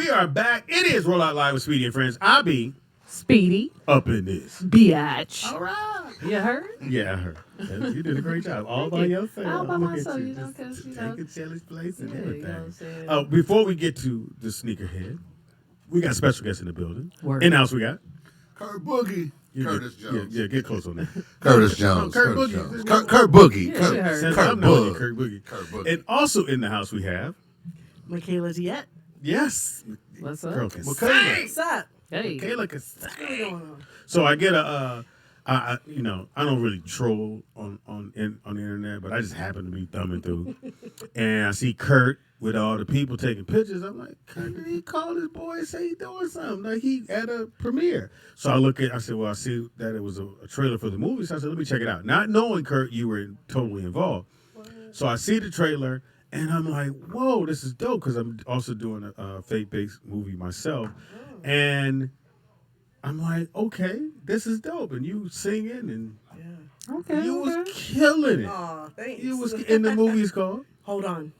We are back. It is Roll Out Live with Speedy and Friends. I be Speedy. up in this. Biatch. All right. You heard? Yeah, I heard. You did a great job. All by yourself. All by Look at myself, you, you know, just 'cause, you know. taking Shelly's place and Yeah, you know what I'm everything. saying? Before we get to the sneakerhead, we got special guests in the building. Word. In the house we got. Kurt Boogie. You Curtis get, Jones. Yeah, get close on that. Curtis Jones. Kurt Curtis Boogie. Jones. Kurt Boogie. Yeah, Kurt, you heard. Since Kurt I'm knowing you, Boogie. Kurt Boogie. Kurt Boogie. And also in the house we have, Michaela Diet. yes, What's up? girl can Michaela. sing. What's up? Hey. Kayla can What's sing. going on? So I get I don't really troll on the internet, but I just happen to be thumbing through, and I see Kurt with all the people taking pictures. I'm like, Kurt, did he call his boy and say he doing something? Like he at a premiere. So I said, well, I see that it was a trailer for the movie. So I said, let me check it out. Not knowing, Kurt, you were totally involved. So I see the trailer, and I'm like, whoa, this is dope, because I'm also doing a faith-based movie myself, and I'm like, okay, this is dope, and you singing, and Yeah. Okay. you was okay. killing it. Aw, thanks. You was in the movie's called. Hold on.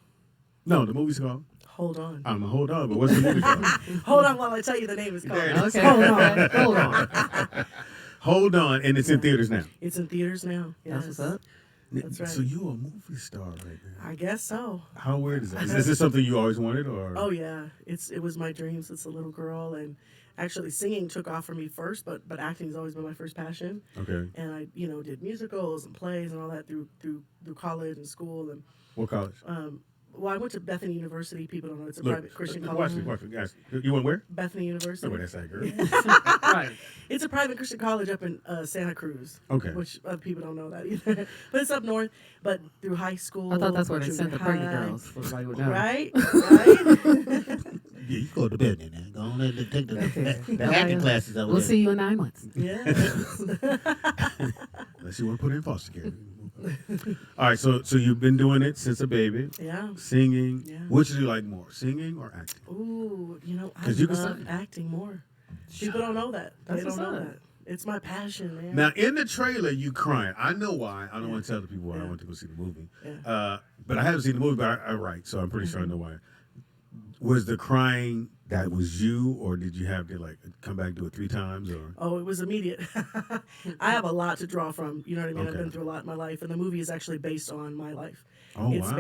No, the movie's called. Hold on. I'm gonna hold on, but what's the movie called? Hold on while I tell you the name is called. There it is. Okay. Hold on. okay. Hold on. Hold on, and it's in theaters now. It's in theaters now. Yes. That's what's up. That's right. So you a movie star right now. I guess so. How weird is that? Is this something you always wanted, or? Oh yeah, it was my dream since a little girl, and actually singing took off for me first, but acting's always been my first passion. Okay. And I did musicals and plays and all that through college and school and What college? well, I went to Bethany University. People don't know it's a Look, private Christian watch college. me, watch me, guys. You went where? Bethany University. Nobody that's that girl. Right. It's a private Christian college up in Santa Cruz. Okay. Which other people don't know that either. But it's up north. But through high school. I thought that's where they junior sent the pregnant high. girls. For everybody would know. Right? Right? Yeah, you go to bed then. Go on and take the Okay. acting classes over We'll there. see you in 9 months. Yes. Unless you want to put her in foster care. All right, so you've been doing it since a baby, Yeah. singing. Yeah. Which do you like more, singing or acting? Ooh, I 'Cause you can love sing. acting more. People don't know that. That's They don't know what's up. that. It's my passion, man. Now, in the trailer, you crying. I know why. I don't want to tell the people why I Yeah. went to go see the movie. Yeah. But I haven't seen the movie, but I write, so I'm pretty sure I know why. Was the crying that was you, or did you have to come back and do it 3 times, or? Oh, it was immediate. I have a lot to draw from. You know what I mean? I've Okay. been through a lot in my life, and the movie is actually based on my life. Oh, It's wow.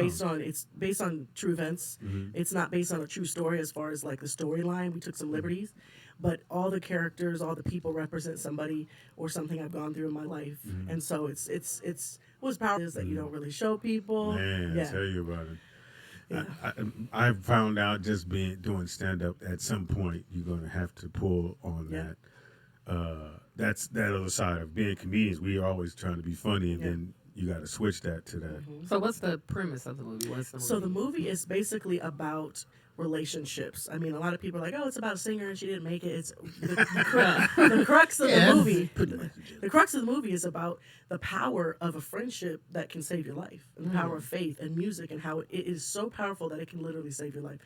based on true events. It's not based on a true story as far as like the storyline. We took some liberties, but all the characters, all the people represent somebody or something I've gone through in my life, and so it's what's powerful is that you don't really show people. Man, I yeah. tell you about it. Yeah. I found out just doing stand up at some point you're going to have to pull on Yeah. that. That's that other side of being comedians. We are always trying to be funny, and Yeah. then you got to switch that to that. So what's the premise of the movie? What's the movie? So the movie is basically about relationships. I mean, a lot of people are like, "Oh, it's about a singer and she didn't make it." It's the crux of the movie. Pretty much. The crux of the movie is about the power of a friendship that can save your life, and the power of faith and music, and how it is so powerful that it can literally save your life.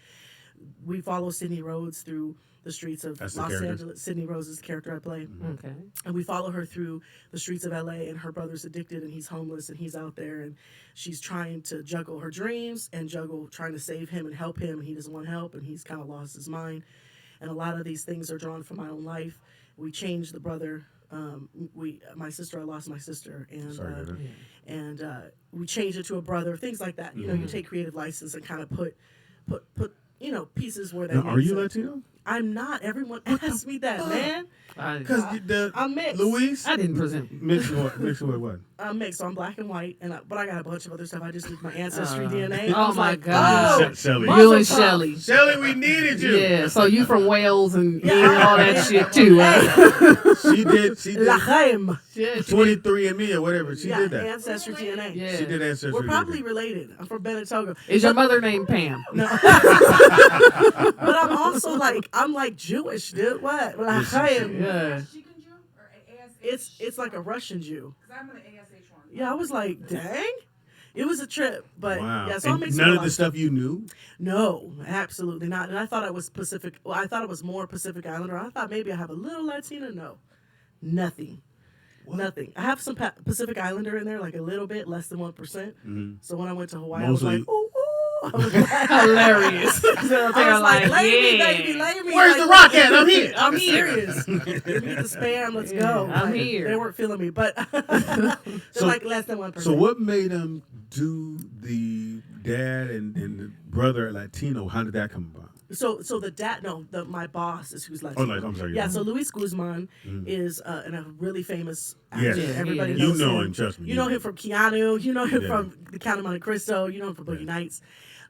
We follow Sydney Rhodes through the streets of That's the Los character? Angeles. Sydney Rhodes is the character I play. Okay. And we follow her through the streets of LA, and her brother's addicted and he's homeless and he's out there, and she's trying to juggle her dreams and juggle trying to save him and help him, and he doesn't want help and he's kind of lost his mind. And a lot of these things are drawn from my own life. We changed the brother. My sister, I lost my sister, and Sorry to hear that. we changed it to a brother. Things like that. You know, you take creative license and kind of put pieces where they. Now, make are you sense. Latino? I'm not. Everyone asks me that, man. Because I'm mixed. Luis I didn't present. mixed with what? I'm mixed, so I'm black and white, but I got a bunch of other stuff. I just need my ancestry DNA. oh I was my like, God. oh, Shelly. You and Mazel tov. Shelly. Shelly, we needed you. Yeah, so you from Wales and Yeah. all that shit too, right? She did L'chaim. Yeah, 23 and me or whatever. She Yeah, did that. ancestry DNA. Yeah. She did ancestry. We're probably DNA. related. I'm from Benetogo. Is your mother named Pam? No. But I'm also I'm like Jewish, dude. What? L'chaim. Yeah. Chicken Jew or ASH? It's like a Russian Jew. Because I'm an ASH one. Yeah, I was like, dang. It was a trip, but Wow. yeah. So I'm And mixed none with of a the lot. stuff you knew? No, absolutely not. And I thought I was Pacific. Well, I thought it was more Pacific Islander. I thought maybe I have a little Latina. No, nothing. Nothing. I have some Pacific Islander in there, like a little bit, less than 1%. So when I went to Hawaii, I was Mostly- like, ooh, ooh. I was like, Hilarious. So I they're was like, like, lay me, yeah. baby, lay me. Where's like, the rock at? I'm here. I'm serious. Give me the spam. Let's go. I'm Like, here. They weren't feeling me, but they're So- like less than 1%. So what made him do the dad and the brother Latino? How did that come about? So the dad, no, my boss is who's Latino. Oh, like, I'm sorry. Yeah, so Luis Guzman is a really famous Yeah. actor. Yeah, Everybody he is. You knows know him. him, trust me. You know him from Keanu. You know him Yeah. from The Count of Monte Cristo. You know him from Boogie Nights.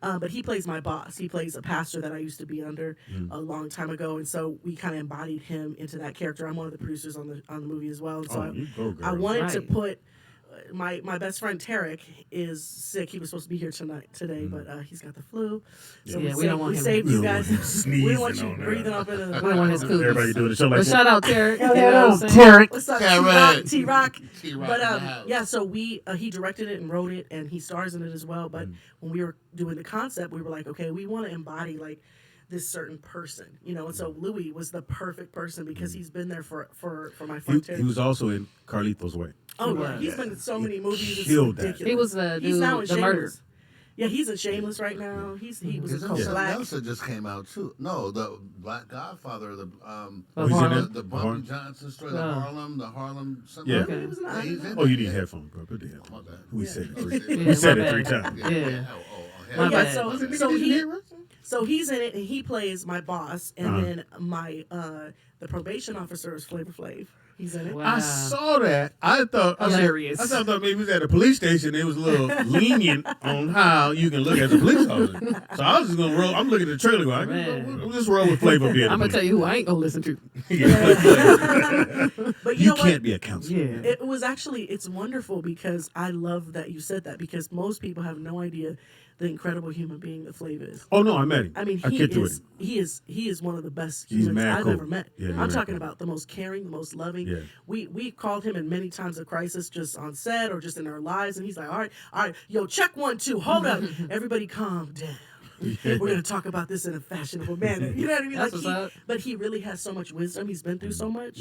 But he plays my boss. He plays a pastor that I used to be under a long time ago, and so we kind of embodied him into that character. I'm one of the producers on the movie as well, and so Oh, you go, girl. I wanted to Right. put. My best friend Tarek is sick. He was supposed to be here today, but he's got the flu. So Yeah, we don't want him. saved We you don't guys. want him We don't want sneezing you on breathing that. up into the We don't want his cooties. Everybody doing a show like But that. shout out, Tarek. You know what I'm saying? Tarek. What's up, Tarek. T-Rock? T-Rock But in the house. yeah, so he directed it and wrote it, and he stars in it as well. Mm. But when we were doing the concept, we were like, okay, we want to embody like this certain person, you know. And so Louis was the perfect person because he's been there for my friend He Terry. was also in Carlitos Way. Oh He yeah, was. he's been in so many movies. It's killed that. ridiculous. He was the He's now in dude, the murder. Shameless. Yeah, he's in Shameless right now. He was Isn't a Coach something Black. else that just came out too? No, the Black Godfather, Of he's in Harlem. it? the Harlem? Bumpy Johnson story, the Oh. Harlem. Something. Yeah. Okay. He was in Yeah, he's in Oh, you it. need headphones, bro. Put the headphones. My bad. We Yeah. said it Oh, three. shit. We Yeah, said my it three bad. times. Yeah. Oh, My hell. bad. So he's in it and he plays my boss, and Uh-huh. then my the probation officer is Flavor Flav. He's in it. Wow. I saw that. I thought Hilarious. I thought maybe it was at a police station. It was a little lenient on how you can look as a police officer. So I was just gonna roll. I'm looking at the trailer. Going, Man. we'll just roll with Flavor being. I'm gonna tell you who I ain't gonna listen to. But you You know what? can't be a counselor. Yeah. It was actually it's wonderful because I love that you said that because most people have no idea the incredible human being that Flav is. Oh no, I met him. I mean, I he kicked it with is him. he is one of the best He's humans mad I've cool. ever met. Yeah, he's I'm very talking cool. about the most caring, the most loving. Yeah. We called him in many times of crisis, just on set or just in our lives, and he's like, all right, yo, check 1, 2, hold up, everybody, calm down. We're gonna talk about this in a fashionable manner. You know what I mean? That's Like what's up. but he really has so much wisdom. He's been through so much.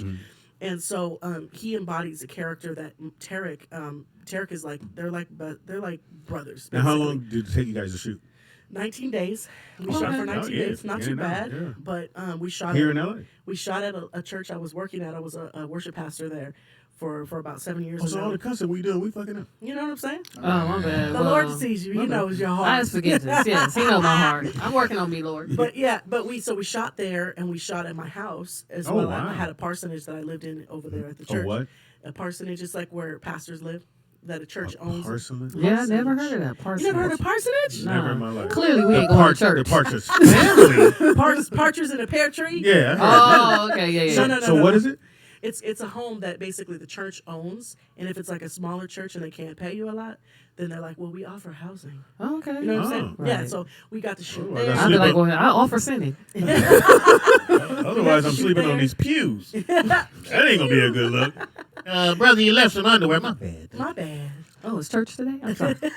And so he embodies a character that Tarek is like. They're like brothers. Now, how basically. long did it take you guys to shoot? 19 days. We Oh, shot for okay. 19 Oh, yeah. days. Not In too and out, bad. yeah. But we shot Here at, in LA. we shot at a church I was working at. I was a worship pastor there for about 7 years. Oh, so now. all the cussing we doing, we fucking up. You know what I'm saying? Oh, my bad. The Well, Lord sees you. He knows your heart. I just forget this. Yes, he knows my heart. I'm working on me, Lord. But yeah, we shot there and we shot at my house as Oh, well. wow. I had a parsonage that I lived in over there at the Oh, church. what? A parsonage is like where pastors live, that a church owns. Parsonage? Yeah, I never heard of that. Parsonage. You never heard of parsonage? No. Never in my life. Clearly, we The ain't going to Parch- church. The Partridge family. Partridge in a pear tree? Yeah. Oh, okay, yeah, yeah. No, So what is it? It's a home that basically the church owns, and if it's like a smaller church and they can't pay you a lot, then they're like, well, we offer housing. Okay. You know what I'm saying? Oh. Yeah. Right. So we got to shoot Oh, I there. got I'll be sleep like, up. well, I offer sending. Otherwise, I'm sleeping on these pews. That ain't gonna be a good look. Brother, you left some underwear. My bad. My bad. Oh, it's church today? I'm sorry. Church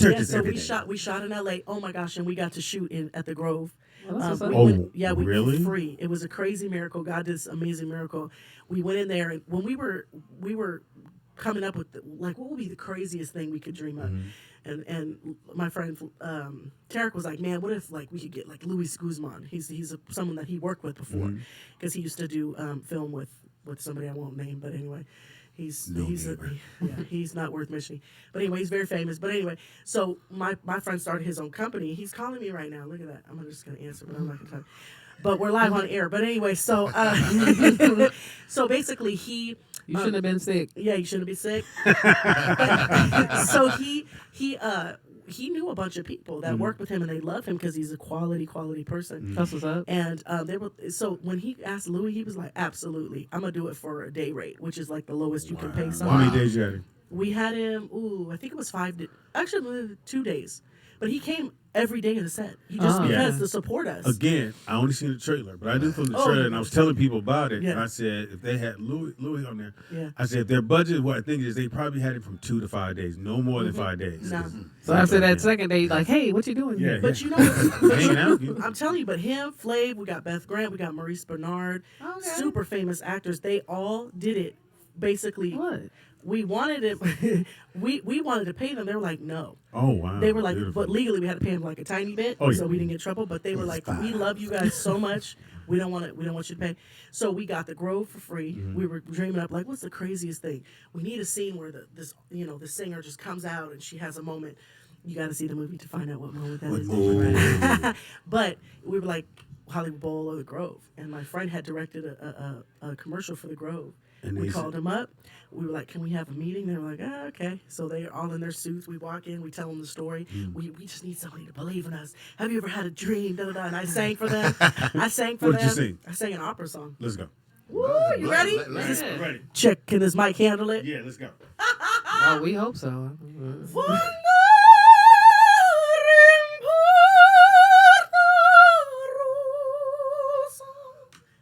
Yeah, is so every we day. shot in LA. Oh my gosh, and we got to shoot at the Grove. Well, that's what's up. We Oh, went really? free. It was a crazy miracle. God did this amazing miracle. We went in there, and when we were coming up with like what would be the craziest thing we could dream of, and my friend Tarek was like, man, what if like we could get like Luis Guzman? He's someone that he worked with before because he used to do film with somebody I won't name, but anyway. He's not worth mentioning. But anyway, he's very famous. But anyway, so my friend started his own company. He's calling me right now. Look at that. I'm just gonna answer, but I'm not gonna talk. But we're live on air. But anyway, so so basically You shouldn't have been sick. yeah, you shouldn't be sick. So he knew a bunch of people that worked with him and they love him because he's a quality person. That's what's up. And they were so when he asked Louis, he was like, "Absolutely, I'm gonna do it for a day rate, which is like the lowest you can pay How someone." many days you had it? We had him. I think it was 2 days, but he came every day of the set. He just Oh, because yeah. to support us. Again, I only seen the trailer, but I knew from the Oh, trailer, and I was telling people about it. Yeah. And I said if they had Louis on there, Yeah. I said if their budget, what I think is they probably had it from 2 to 5 days, no more than 5 days. Nah. So after that second day, like, hey, what you doing? Yeah. But you know, Hanging out. I'm telling you, but him, Flav, we got Beth Grant, we got Maurice Bernard, Okay. super famous actors. They all did it basically What? we wanted it. we wanted to pay them. They were like, no. Oh wow. They were like, Beautiful. but legally we had to pay them like a tiny bit, Oh, yeah. so we didn't get in trouble. But they were like, we love you guys so much. We don't want you to pay. So we got the Grove for free. Mm-hmm. We were dreaming up like, what's the craziest thing? We need a scene where the singer just comes out and she has a moment. You got to see the movie to find out what moment that is. Ooh. But we were like Hollywood Bowl or the Grove, and my friend had directed a commercial for the Grove. And We they called them up. We were like, "Can we have a meeting?" They were like, "Ah, okay." So they're all in their suits. We walk in. We tell them the story. Mm. We just need somebody to believe in us. Have you ever had a dream? Da, da, da. And I sang for them. I sang for What them. did you sing? I sang an opera song. Let's go. Woo! You ready? Let's- Yeah. Ready? Check. Can this mic handle it? Yeah, let's go. Oh, we hope so.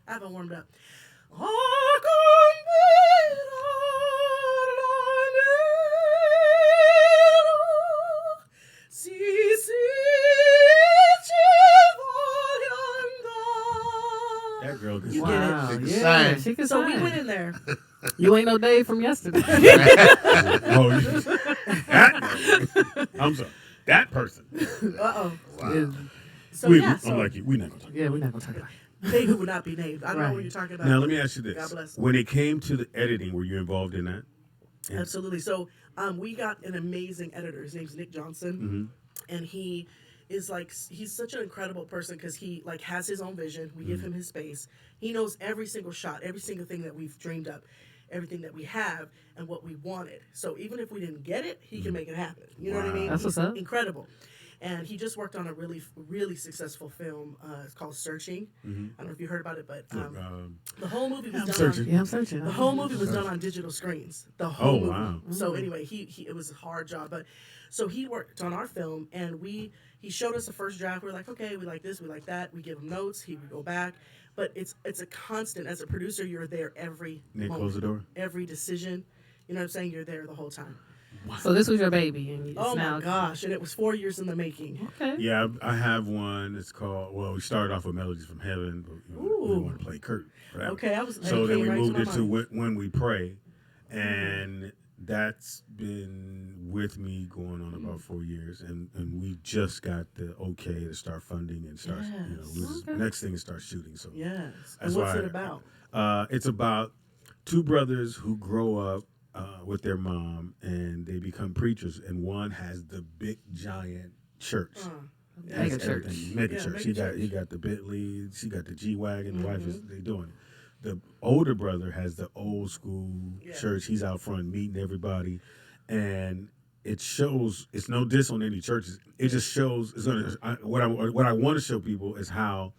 I haven't warmed up. That girl can You sing. get it. Wow. She can Yeah, sing. she can So sing. we went in there. You ain't no Dave from yesterday. Oh, that, I'm sorry. That person. Uh-oh. Yeah, So we, yeah, so I'm like you. We not gonna talk. yeah, we're not gonna talk about it. they who would not be named. I don't know what Right. you're talking about. Now let me ask you God this: bless. when it came to the editing, were you involved in that? Absolutely. So we got an amazing editor. His name's Nick Johnson, and he is like he's such an incredible person because he like has his own vision. We give him his space. He knows every single shot, every single thing that we've dreamed up, everything that we have, and what we wanted. So even if we didn't get it, he can make it happen. You know what I Wow. mean? That's He's what's up. incredible. And he just worked on a really, really successful film. It's called Searching. I don't know if you heard about it, but the whole movie was done. searching. Yeah, I'm searching. The whole movie was done on digital screens. The whole movie. wow. So anyway, he it was a hard job, but so he worked on our film, and he showed us the first draft. We were like, okay, we like this, we like that. We give him notes. He would go back, but it's a constant. As a producer, you're there every Nick, moment, close the door. every decision. You know what I'm saying? You're there the whole time. So this was your baby, and it's Oh now my gosh! And it was 4 years in the making. okay. Yeah, I have one. It's called. Well, we started off with Melodies from Heaven, but we Ooh. want to play Kurt. forever. Okay, I was. So it then came we right moved my it to mind. When We Pray, and that's been with me going on about 4 years, and we just got the okay to start funding and start. Yes. Next thing is start shooting. So Yes. And That's what's why it about? it's about two brothers who grow up with their mom, and they become preachers, and one has the big giant church. Mega Has church. everything. Mega Yeah, church. mega He got the Bentley. She got the G wagon. The wife is they doing it. The older brother has the old school church. He's out front meeting everybody, and it shows. It's no diss on any churches. It just shows. It's gonna. What I want to show people is how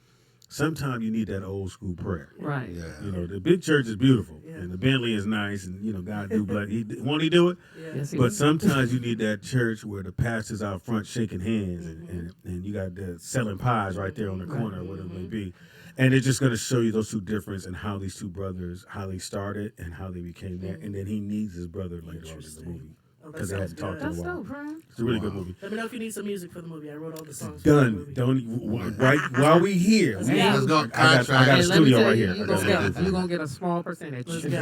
sometimes you need that old school prayer. Right. Yeah. You know, the big church is beautiful, Yeah. and the Bentley is nice, and God do bless. Won't He do it? Yes, he But was. sometimes you need that church where the pastor's out front shaking hands, and you got the selling pies right there on the corner, or whatever it may be. And it's just going to show you those two differences and how these two brothers, how they started and how they became that. And then he needs his brother later on in the movie Oh, that because they sounds hadn't talked good. in That's a while. dope, right? It's a really good movie. Let me know if you need some music for the movie. I wrote all the songs. For the Done. movie. Don't right while we here. Let's we- go. Let's go. I got a And let me studio tell right you, here. you're gonna get a small percentage. Let's go.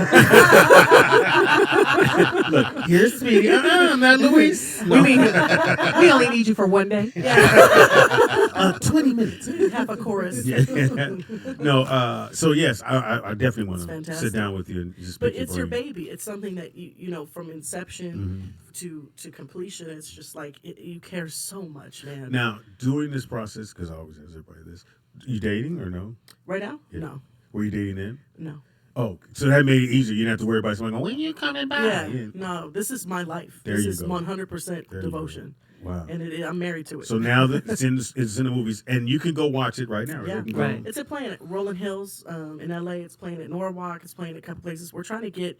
Look, here's Speedy. Not Luis. We mean we only need you for one day. 20 minutes. Half a chorus. Yeah. No. So yes, I definitely want to fantastic. sit down with you and just. But pick it's your brain. baby. It's something that you know from inception to completion. It's just like you care so much, man. Now, during this process, because I always ask everybody this, you dating or no? Right now, Yeah. no, Were you dating then? no. Oh, so that made it easier. You didn't have to worry about someone going, when you coming back? Yeah, no. This is my life. There This you is go. 100% There you go. devotion, Wow. and I'm married to it. So now that it's in the movies, and you can go watch it right now. Right? Yeah, You can go- Right. It's playing at Rolling Hills in LA. It's playing at Norwalk. It's playing at a couple places. We're trying to get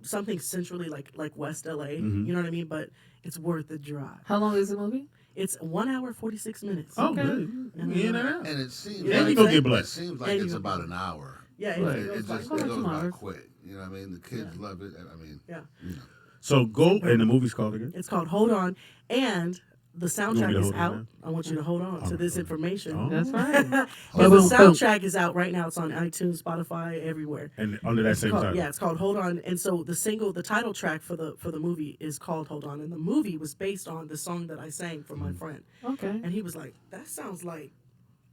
something centrally like West LA. Mm-hmm. You know what I mean? But it's worth the drive. How long is the movie? It's 1 hour 46 minutes. Oh, Okay. good. In and out. And it seems Yeah, And like, you go get it blessed. seems like And it's you- about an hour. Yeah, Right. It goes just by. it goes by Tomorrow. quick. You know what I mean? The kids love it. I mean, Yeah. So go, and the movie's called again? It's called Hold On, and the You want me soundtrack to is hold it out. now? I want you to hold on to this information. Oh. That's right. But Boom, the boom. soundtrack is out right now. It's on iTunes, Spotify, everywhere. And under that It's same called, title. yeah, it's called Hold On. And so the title track for the movie is called Hold On. And the movie was based on the song that I sang for my friend. Okay. And he was like, that sounds like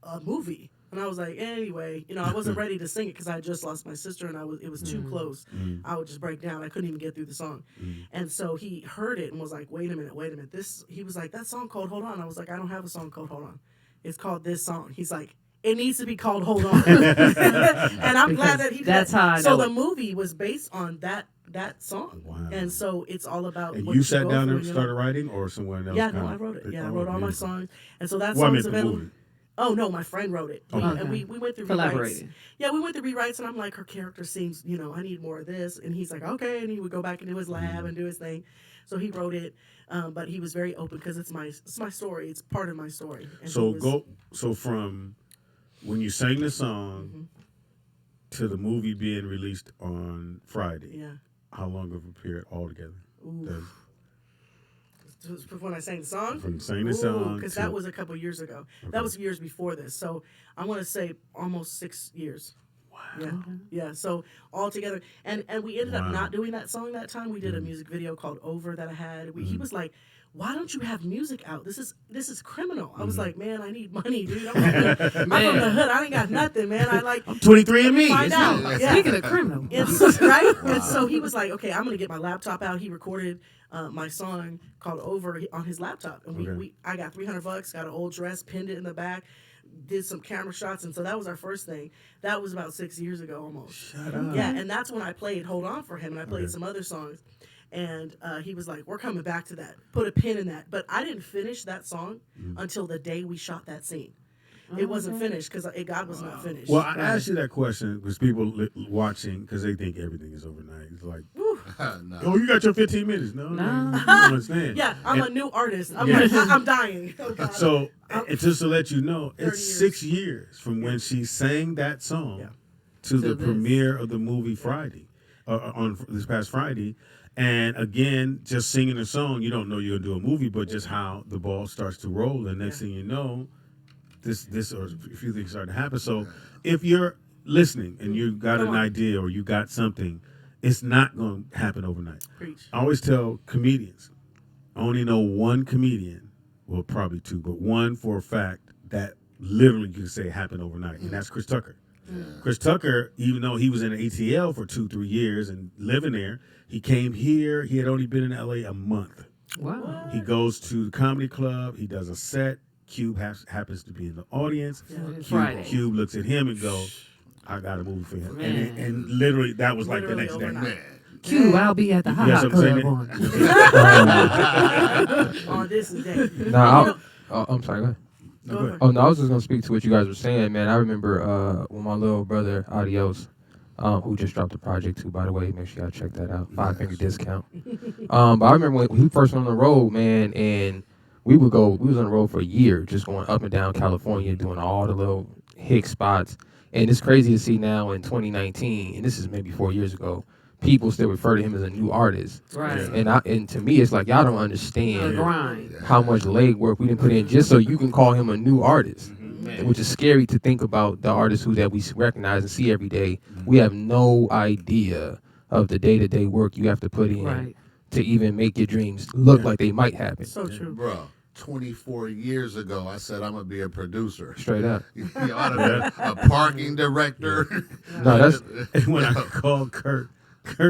a movie. And I was like, anyway, I wasn't ready to sing it because I had just lost my sister and it was too close. I would just break down. I couldn't even get through the song. And so he heard it and was like, wait a minute. He was like, that song called Hold On. I was like, I don't have a song called Hold On. It's called this song. He's like, it needs to be called Hold On. And I'm glad that he did That's that. how I So know the it. movie was based on that song. Wow. And so it's all about And what you you sat go down through, and started writing, or someone else? Yeah, kinda- no, I wrote it. Yeah, I Oh, wrote all my beautiful. songs. And so that Well, I song's meant the available. movie. Oh no, my friend wrote it. Okay. And we went through rewrites. Collaborating. Yeah, we went through rewrites, and I'm like, her character seems, I need more of this. And he's like, okay, and he would go back into his lab and do his thing. So he wrote it, but he was very open because it's my story. It's part of my story. And So he was- So from when you sang the song to the movie being released on Friday, Yeah. how long of a period altogether? Does- When I sang the song. From saying the song because to- that was a couple years ago. That was years before this. So I want to say almost 6 years. Wow. Yeah. Yeah. So all together, and we ended Wow. up not doing that song that time. We did a music video called Over that I had. He was like, "Why don't you have music out? This is criminal." I was like, "Man, I need money, dude. I'm from the hood. I ain't got nothing, man. I like 23 and me. find out." Yeah. Speaking of criminal. It's right. And so he was like, "Okay, I'm gonna get my laptop out." He recorded my song called "Over" on his laptop, and Okay. I got $300, got an old dress, pinned it in the back, did some camera shots, and so that was our first thing. That was about 6 years ago, almost. Shut up. Yeah, and that's when I played "Hold On" for him, and I played some other songs. And he was like, "We're coming back to that. Put a pin in that." But I didn't finish that song until the day we shot that scene. It wasn't finished because God was not finished. Well, I asked you that question because people watching, because they think everything is overnight. It's like, No. oh, you got your 15 minutes. No, No. you don't understand. Yeah, I'm And a new artist. I'm Yeah. like, I'm dying. Oh, God. So, and just to let you know, 30 it's years. 6 years from when she sang that song Yeah. to the this. premiere of the movie Friday, on this past Friday. And again, just singing a song, you don't know you're gonna do a movie, but just how the ball starts to roll, and next thing you know, this or a few things start to happen. So, if you're listening and you got Come an on. idea or you got something, it's not gonna happen overnight. Preach. I always tell comedians, I only know one comedian, well, probably two, but one for a fact that literally you can say happened overnight, and that's Chris Tucker. Chris Tucker, even though he was in ATL for 2-3 years and living there, he came here. He had only been in LA a month. Wow. He goes to the comedy club. He does a set. Cube happens to be in the audience. Friday. Cube looks at him and goes, I got a movie for him. Man. And literally, that was like Literally the next day. overnight. Man. Q, I'll be at the Hot Yes, Hot I'm saying Club it. on. On this day. No, I'm sorry. Go ahead. No, go ahead. Oh no, I was just gonna speak to what you guys were saying, man. I remember when my little brother Adios, who just dropped a project too, by the way. Make sure y'all check that out. 5-finger discount. But I remember when he first went on the road, man, and we was on the road for a year, just going up and down California, doing all the little hick spots. And it's crazy to see now in 2019, and this is maybe 4 years ago, people still refer to him as a new artist. Right. And to me, it's like y'all don't The understand grind. how much leg work we didn't put in just so you can call him a new artist, which is scary to think about. The artists that we recognize and see every day, we have no idea of the day-to-day work you have to put in Right. to even make your dreams look like they might happen. So true. Bro, 24 years ago, I said I'm going to be a producer. Straight up. You ought to be a parking director. No, that's And when I called Kurt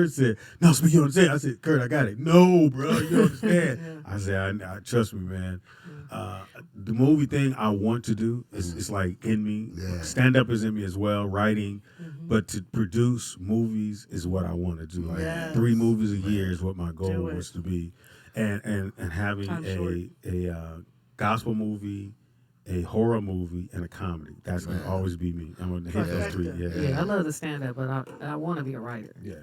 said, "No, speak, you understand?" I said, "Kurt, I got it." No, bro, you don't understand. I said, I trust me, man. The movie thing I want to do is it's like in me. Yeah. Stand up is in me as well. Writing, but to produce movies is what I want to do. Like Yes. 3 movies a year is what my goal Do it. was to be, and having Time short. a gospel movie, a horror movie, and a comedy. That's gonna always be me. I'm gonna hit those 3. Trifecta. Yeah, I love to stand up, but I want to be a writer. Yeah.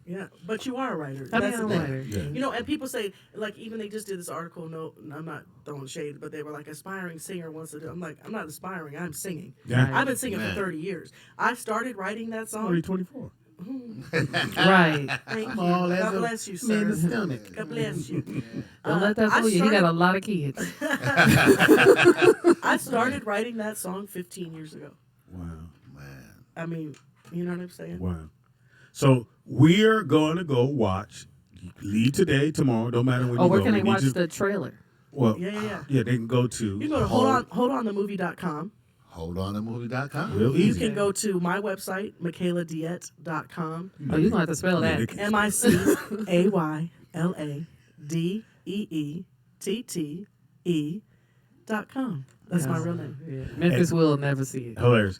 Yeah, but you are a writer. I mean, That's I'm the a thing. writer. Yeah. And people say, like, even they just did this article. No, I'm not throwing shade, but they were like, aspiring singer wants to do. I'm like, I'm not aspiring. I'm singing. Yeah. I've been singing Man. for 30 years. I started writing that I'm already song. 24. Right. Thank you. Small as God a bless you, man in the sir. stomach. God bless you. Don't let that I fool you. He got a started- lot of kids. I started writing that song 15 years ago. Wow. Man. I mean, you know what I'm saying? Wow. So we're going to go watch Leave today, tomorrow. Don't matter when Oh, you where go. can We they need watch you- the trailer? Well, Yeah. yeah, they can go to. You can go to holdonthemovie.com. HoldOnTheMovie.com. Real You easy. can go to my website, MichaelaDiet.com. Oh, you're going to have to spell that. MiCAYLADETTE.com. That's my real name. Yeah. Memphis will never see it. Hilarious.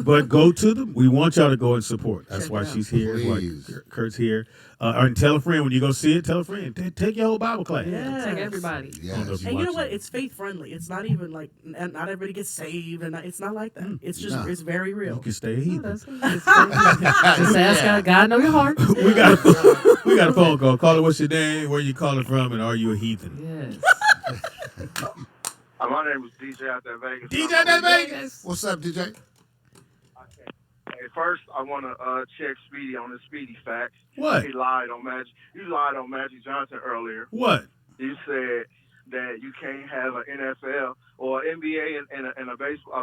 But go to them. We want y'all to go and support. That's Check why it out. she's here. That's why Please. Kurt's here. And tell a friend when you go see it. Tell a friend. Take your whole Bible class. Yeah. Take everybody. I don't know Yes. if you And you know watch what? it. It's faith friendly. It's not even like not everybody gets saved, and it's not like that. It's just No. it's very You real. can stay a Oh, heathen. that's what it is. Just ask God. God know your heart. we got a phone call. Call it. What's your name? Where you calling from? And are you a heathen? Yes. My name is DJ out there Vegas. DJ out there Vegas. What's up, DJ? Hey, first, I want to check Speedy on the Speedy facts. What? He lied on Magic. You lied on Magic Johnson earlier. What? You said that you can't have an NFL or NBA and a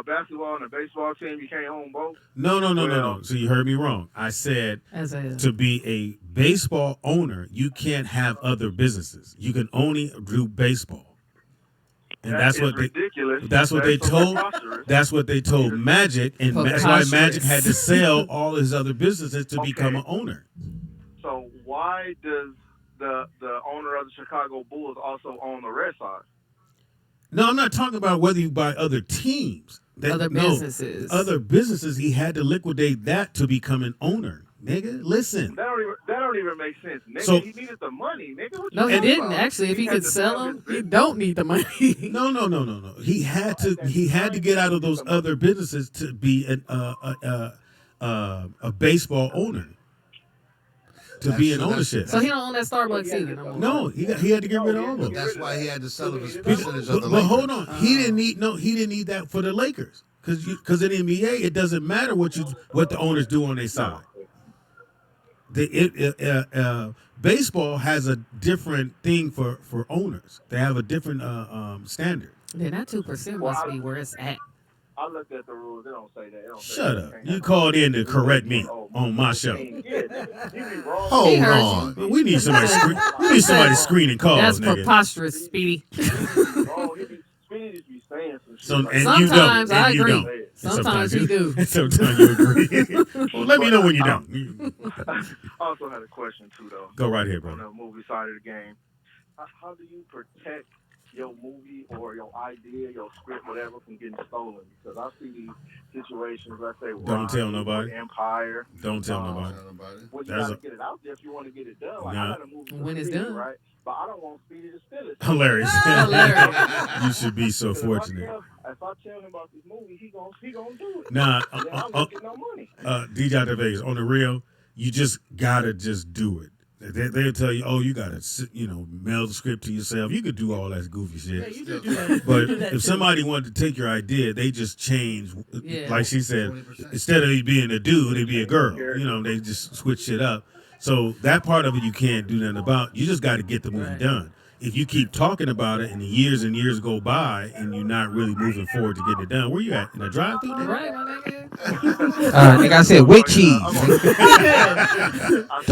basketball and a baseball team. You can't own both. No. Well- So you heard me wrong. I said As a to be a baseball owner, you can't have other businesses. You can only do baseball. And that's is what they. ridiculous. That's what they so told. preposterous. That's what they told Magic, and that's why Magic had to sell all his other businesses to become an owner. So why does the owner of the Chicago Bulls also own the Red Sox? No, I'm not talking about whether you buy other teams. other No, businesses. other businesses. He had to liquidate that to become an owner. Nigga, listen. That don't even make sense, nigga. So- He needed the money, nigga. What No, you he talking didn't. about? Actually, if he had could to sell his them, he business. don't need the money. No. He had to get out of those other businesses to be a baseball owner. To be in ownership. So he don't own that Starbucks either. No, more. No, he had to get rid of all of them. That's why he had to sell his percentage of the But hold Lakers. on, he didn't need that for the Lakers because in the NBA it doesn't matter what the owners do on their side. Baseball has a different thing for owners. They have a different standard. Then that 2% must be where it's at. I looked at the rules. They don't say that. They don't say Shut that. up! You called in to correct me on my show. Yeah, you be wrong. Hold heard you. on. But we need somebody. We need somebody screening calls, That's nigga. preposterous, Speedy. Wrong. Speedy just be saying some shit. So, like and that. you don't. Sometimes and I you agree. don't. Sometimes you do. And sometimes you agree. Well, let me know when you don't. I also had a question too, though. Go right here, On bro. the movie side of the game, how do you protect your movie or your idea, your script, whatever, from getting stolen? Because I see these situations. Let's say Don't tell Ronnie, nobody. Empire. Don't tell nobody. Well, you There's gotta a- get it out there if you want to get it done. Like Nah. I got a movie When it's Speedy, done. right? But I don't want Speedy to steal it. Hilarious. Hilarious. You should be so Because fortunate. If I tell him about this movie, he gonna do it. Nah, And then I'm not getting no money. DJ out there Vegas on the real. You just gotta just do it. They'll tell you, oh, you gotta mail the script to yourself. You could do all that goofy Yeah, shit. you can do that. But You do that if too. somebody wanted to take your idea, they just change. Yeah. Like she said, instead of it being a dude, it'd be a girl. You know, they just switch shit up. So that part of it you can't do nothing about. You just got to get the movie Right. done. If you keep talking about it and the years and years go by and you're not really moving forward to getting it done, where you at? In a drive-through? nigga? Right, my nigga? Nigga, I said with cheese. Don't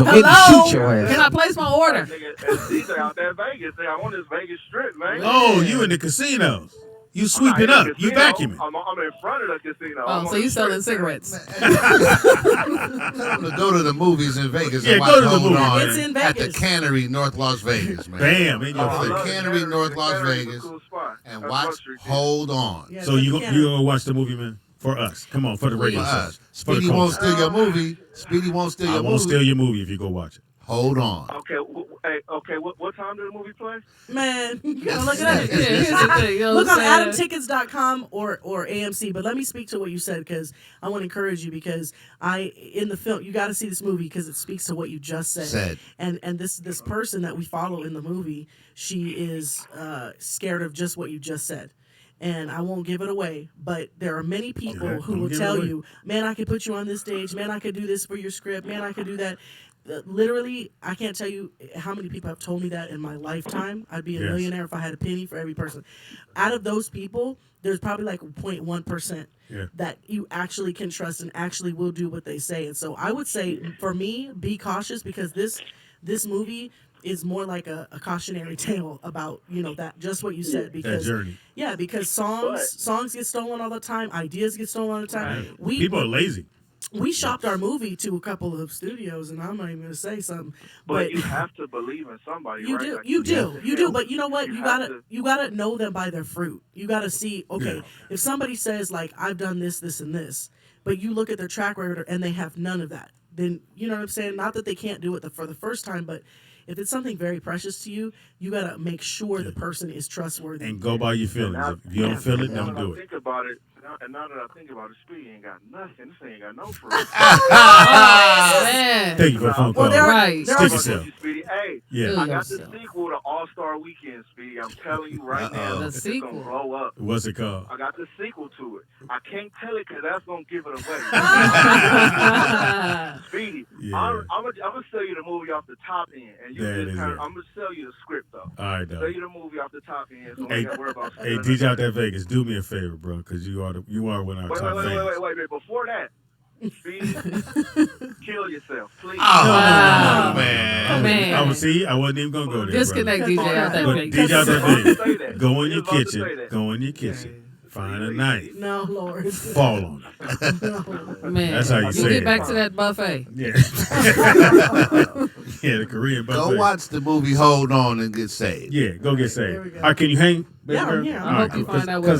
make me Hello? shoot your ass. Can I place my order? Nigga, DJ out there in Vegas. Nigga, I want this Vegas strip, man. Oh, you in the casinos. You sweeping up. You vacuuming. I'm in front of the casino. Oh, so you selling cigarettes? Tell them to go to the movies in Vegas Yeah, and go watch to the Hold movies. On It's in at the Vegas. Cannery, North Las Vegas, man. Bam, in your Oh, face. the Cannery, North Las Vegas, and watch Hold On. Yeah, So but you can't- gonna watch the movie, man? For us. Come on, for the radio For show. us. For the Speedy won't culture. steal your movie. Speedy won't steal I your won't movie. steal your movie if you go watch it. Hold On. Okay, what time did the movie play? Man, you gotta look it up. Yeah, here's the thing. You know Look what on I'm saying? adamtickets.com or AMC. But let me speak to what you said because I want to encourage you because in the film you got to see this movie because it speaks to what you just said. And this person that we follow in the movie, she is scared of just what you just said. and I won't give it away, but there are many people Yeah, who don't will give it tell away. you, man, I could put you on this stage, man, I could do this for your script, man, I could do that. Literally, I can't tell you how many people have told me that in my lifetime. I'd be a Yes. millionaire if I had a penny for every person. Out of those people, there's probably like 0.1% Yeah. that you actually can trust and actually will do what they say. And so I would say, for me, be cautious, because this movie is more like a cautionary tale about, that just what you said. That Because journey. yeah, because songs get stolen all the time, ideas get stolen all the time. People are lazy. We shopped our movie to a couple of studios, and I'm not even gonna say something, But you have to believe in somebody, you right? do, Like, you do, have to you do. help. But you know what? You You have gotta to- you gotta know them by their fruit. You gotta see, okay, Yeah. if somebody says like I've done this, this, and this, but you look at their track record and they have none of that, then you know what I'm saying. Not that they can't do it for the first time, but if it's something very precious to you, you gotta make sure the person is trustworthy. And go by your feelings. Now- If you don't feel it, now don't that I do it. think about it, now that I think about it, Speedy ain't got nothing. This ain't got no fruit. Oh, man. Thank you for the phone call. Well, there are, Right. there Stick are yourself. Speedy, hey, Yeah. I got the Yourself. sequel to All-Star Weekend, Speedy. I'm telling you right now, The it's sequel. gonna blow up. What's it called? I got the sequel to it. I can't tell it because that's gonna give it away. Speedy, Yeah. I'm gonna sell you the movie off the top end, and you That just is kind it. of, I'm gonna sell you the script though. All right, Sell though. you the movie off the top end, so we Hey, ain't gotta worry about. Hey, DJ out there Vegas, do me a favor, bro, because you are one of our top fans. Wait. Before that, Speedy, kill yourself, please. Wow. man. Man. I was I wasn't even gonna go there. Disconnect brother. DJ out that But big. DJ out there I was Vegas, about to say that. go in I your was about to kitchen. say that. Go in your kitchen. Find a knife. no, Lord. Fall on it. No. Man, That's how you say get it. back to that buffet. Yeah. Yeah, the Korean buffet. Go watch the movie Hold On and get saved. Yeah, go get There we saved. go. All right, can you hang? baby Yeah, I'm girl? here. I All hope you find out what